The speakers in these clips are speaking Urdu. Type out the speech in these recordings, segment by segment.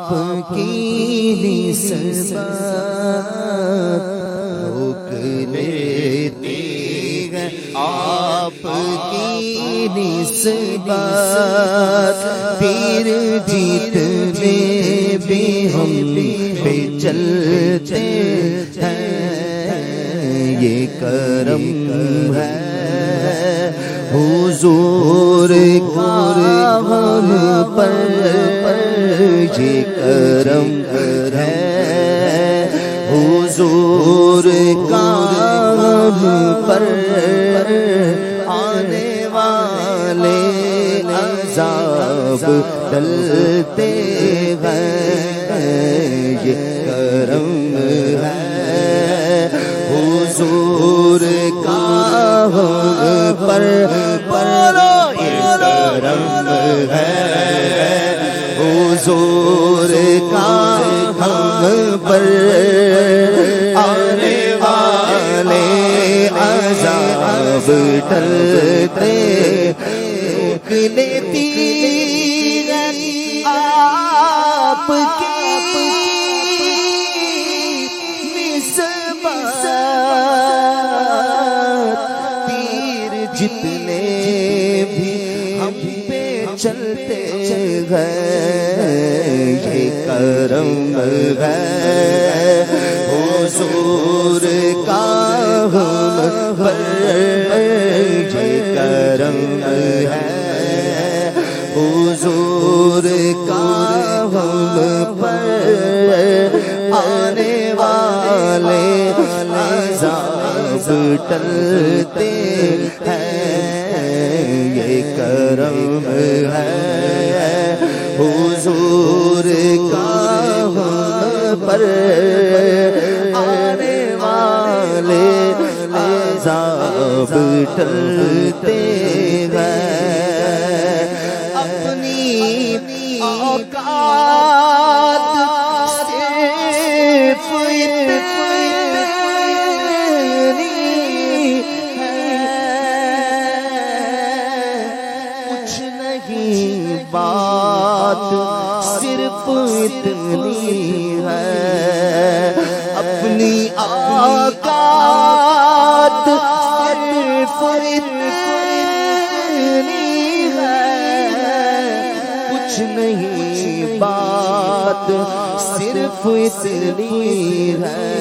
آپ کی نسبت روک لیتی ہے، آپ کی نسبت پیر جیتنے بھی ہم پہ چلتے ہیں، یہ کرم ہے حضور کا ہم پر، یہ کرم ہے حضور کا ہم پر، آنے والے عذاب ٹلتے ہیں، یہ کرم ہے حضور کا ہم پر، یہ کرم ہے حضور کا ہم پر، آنے والے عذاب ٹلتے، روک لیتی ہے آپ کی نسبت، تیر جتنے بھی ہم پہ چلتے ہیں، یہ کرم ہے حضور کا ہم پر، یہ کرم ہے حضور کا ہم پر، آنے والے عذاب ٹلتے ہیں، یہ کرم ہے حضور کا ہم پر، آنے والے عذاب ٹلتے ہیں، اپنی اوقات صرف بات صرف اتنی ہے، اپنی اوقات صرف اتنی ہے، کچھ نہیں بات صرف اتنی ہے،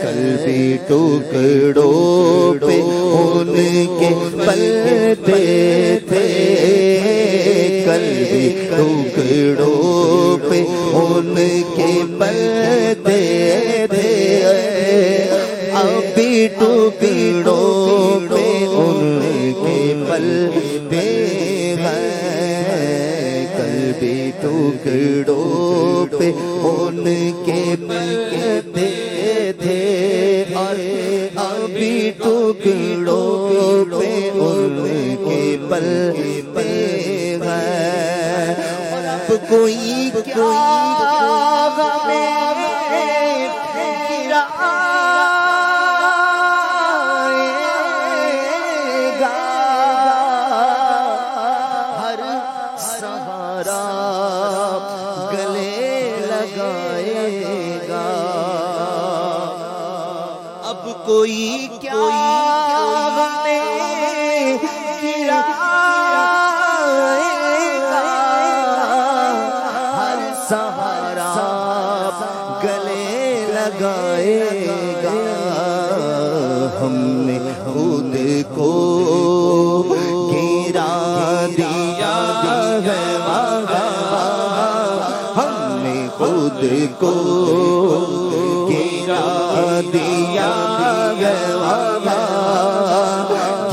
قلبی ٹکڑوں پہ ان کے پلتے تھے، قلبی ٹکڑوں پہ ان کے پلتے تھے، ابھی ٹکڑوں پہ ان کے پلتے ہیں، قلبی ٹکڑوں پہ ان کے پلتے تھے، اور ابھی ٹکڑوں پہ ان کے پلتے ہیں، اور اب کوئی کیا کوئی کیا ہمیں گرائے گا، ہر سہارا گلے لگائے گا، ہم نے خود کو گرا دیا ہے وہاں، ہم نے خود کو گرا دیا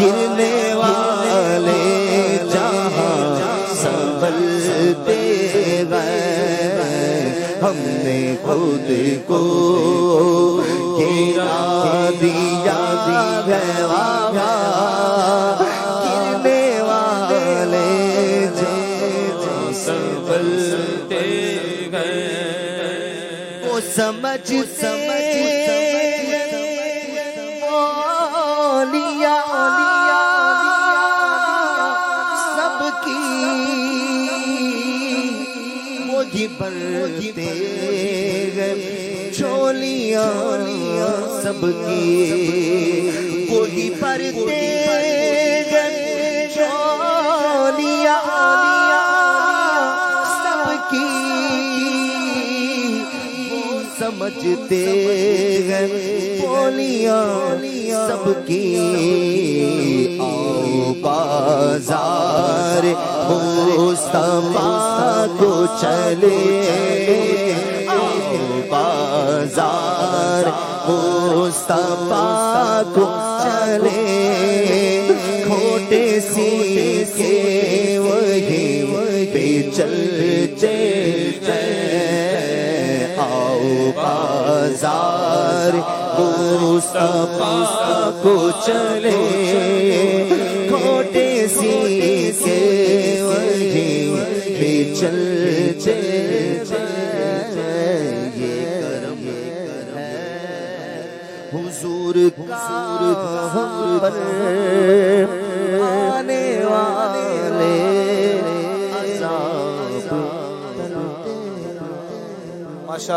گرنے والے جہاں سنبھلتے گئے، ہم نے خود کو گرا دیا وہاں، گرنے والے جہاں سنبھلتے گئے، وہ سمجھ سب کی، وہ وہی بھرتے ہیں جھولیاں سب کی، وہی بھرتے ہیں جھولیاں سب کی، وہ سمجھتے ہیں بولیاں سب کی۔ آؤ بازار مصطفیٰ کو چلے، آؤ بازار مصطفیٰ کو چلے، کھوٹے سیکھے وہی پہ چلتے ہیں۔ آؤ بازار مصطفیٰ کو چلے، کھوٹے سیکھے وہی پہ چلتے ہیں۔ یہ کرم ہے حضور کا ہم پر آنے والے عذاب۔ ماشاءاللہ۔